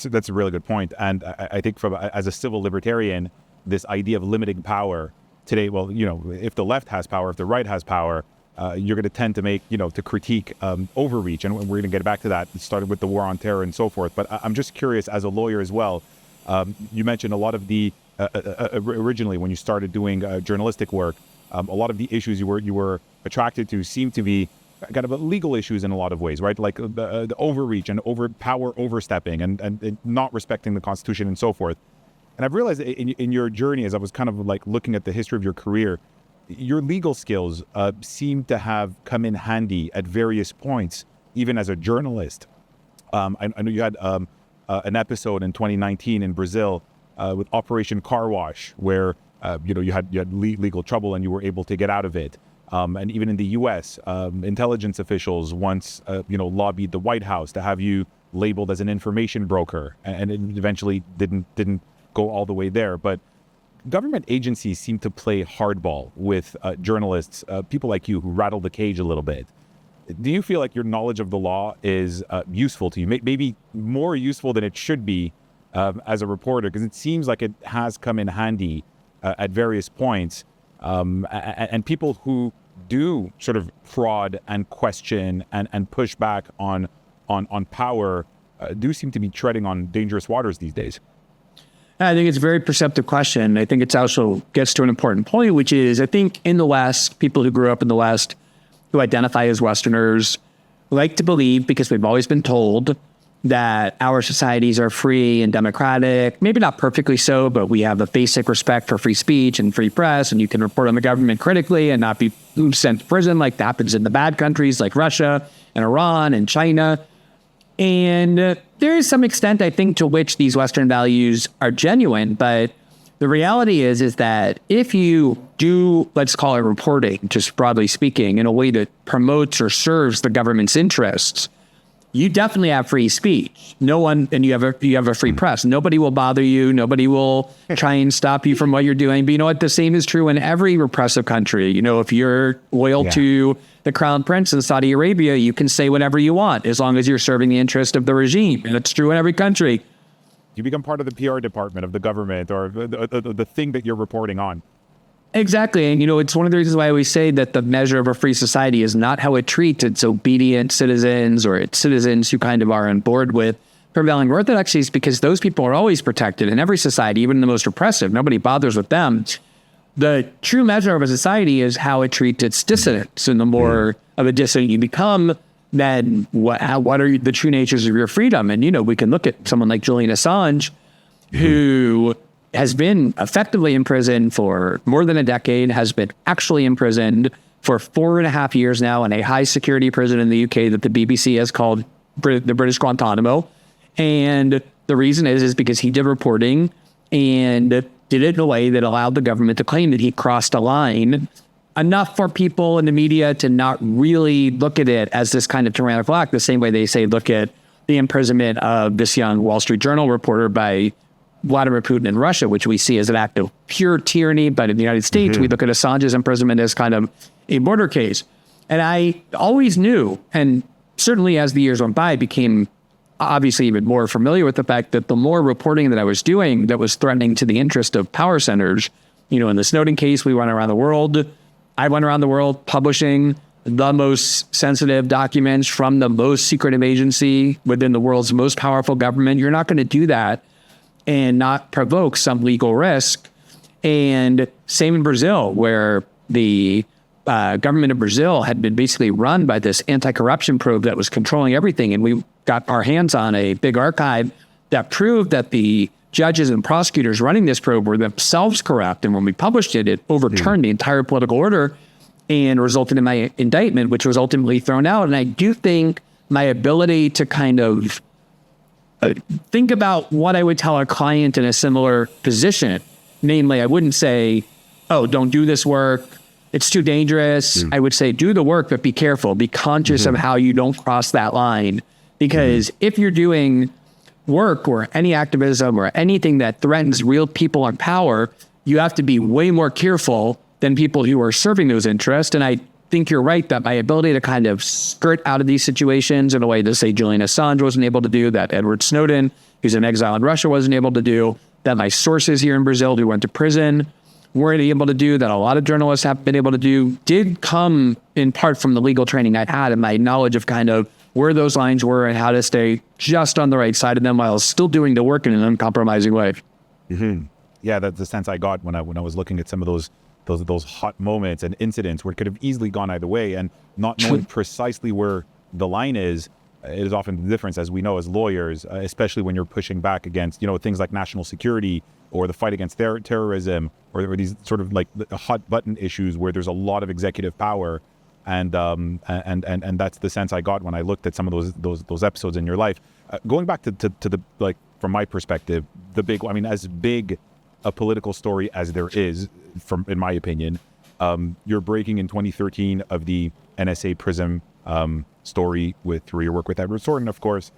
that's a really good point. And I think as a civil libertarian, this idea of limiting power today, well, if the left has power, if the right has power, you're going to tend to to critique overreach. And we're going to get back to that. It started with the war on terror and so forth. But I'm just curious, as a lawyer as well, you mentioned a lot of the, originally when you started doing journalistic work, a lot of the issues you were attracted to seemed to be kind of legal issues in a lot of ways, right? Like the overreach and power overstepping and not respecting the Constitution and so forth. And I've realized in your journey, as I was kind of like looking at the history of your career, your legal skills seem to have come in handy at various points, even as a journalist. I know you had an episode in 2019 in Brazil with Operation Car Wash, where you had legal trouble and you were able to get out of it. And even in the U.S., intelligence officials once lobbied the White House to have you labeled as an information broker, and it eventually didn't go all the way there. But government agencies seem to play hardball with journalists, people like you who rattle the cage a little bit. Do you feel like your knowledge of the law is useful to you, maybe more useful than it should be as a reporter? Because it seems like it has come in handy at various points. And people who do sort of prod and question and push back on power do seem to be treading on dangerous waters these days. I think it's a very perceptive question. I think it also gets to an important point, which is, I think in the West, people who grew up in the West, who identify as Westerners, like to believe, because we've always been told, that our societies are free and democratic, maybe not perfectly so, but we have a basic respect for free speech and free press, and you can report on the government critically and not be sent to prison like that happens in the bad countries like Russia and Iran and China. And there is some extent, I think, to which these Western values are genuine, but the reality is that if you do, let's call it reporting, just broadly speaking, in a way that promotes or serves the government's interests, you definitely have free speech. No one, and you have a free press. Nobody will bother you. Nobody will try and stop you from what you're doing. But you know what? The same is true in every repressive country. If you're loyal to the crown prince in Saudi Arabia, you can say whatever you want as long as you're serving the interest of the regime. And it's true in every country. You become part of the PR department of the government or the thing that you're reporting on. Exactly. And, it's one of the reasons why I always say that the measure of a free society is not how it treats its obedient citizens or its citizens who kind of are on board with prevailing orthodoxies, because those people are always protected in every society, even the most repressive. Nobody bothers with them. The true measure of a society is how it treats its dissidents. And the more of a dissident you become, then what are the true natures of your freedom? And, we can look at someone like Julian Assange, who has been effectively imprisoned for more than a decade, has been actually imprisoned for 4.5 years now in a high security prison in the UK that the BBC has called the British Guantanamo. And the reason is because he did reporting and did it in a way that allowed the government to claim that he crossed a line enough for people in the media to not really look at it as this kind of tyrannical act, the same way they say, look at the imprisonment of this young Wall Street Journal reporter by Vladimir Putin in Russia, which we see as an act of pure tyranny. But in the United States, we look at Assange's imprisonment as kind of a border case. And I always knew, and certainly as the years went by, became obviously even more familiar with the fact that the more reporting that I was doing that was threatening to the interest of power centers, in the Snowden case, we went around the world. I went around the world publishing the most sensitive documents from the most secretive agency within the world's most powerful government. You're not going to do that and not provoke some legal risk. And same in Brazil, where the government of Brazil had been basically run by this anti-corruption probe that was controlling everything. And we got our hands on a big archive that proved that the judges and prosecutors running this probe were themselves corrupt. And when we published it, it overturned the entire political order and resulted in my indictment, which was ultimately thrown out. And I do think my ability to kind of think about what I would tell a client in a similar position. Namely, I wouldn't say, oh, don't do this work. It's too dangerous. I would say, do the work, but be careful. Be conscious of how you don't cross that line. Because if you're doing work or any activism or anything that threatens real people on power, you have to be way more careful than people who are serving those interests. And I think you're right that my ability to kind of skirt out of these situations in a way that, say, Julian Assange wasn't able to do, that Edward Snowden, who's in exile in Russia, wasn't able to do, that my sources here in Brazil who went to prison weren't able to do, that a lot of journalists haven't been able to do, did come in part from the legal training I had and my knowledge of kind of where those lines were and how to stay just on the right side of them while still doing the work in an uncompromising way. Mm-hmm. Yeah, that's the sense I got when I was looking at some of those hot moments and incidents where it could have easily gone either way, and not knowing precisely where the line is often the difference, as we know as lawyers, especially when you're pushing back against, things like national security or the fight against terrorism or these sort of like hot button issues where there's a lot of executive power. And that's the sense I got when I looked at some of those episodes in your life. Going back to the, like, from my perspective, the big, as big a political story as there is, in my opinion, you're breaking in 2013 of the NSA PRISM story through your work with Edward Snowden, of course,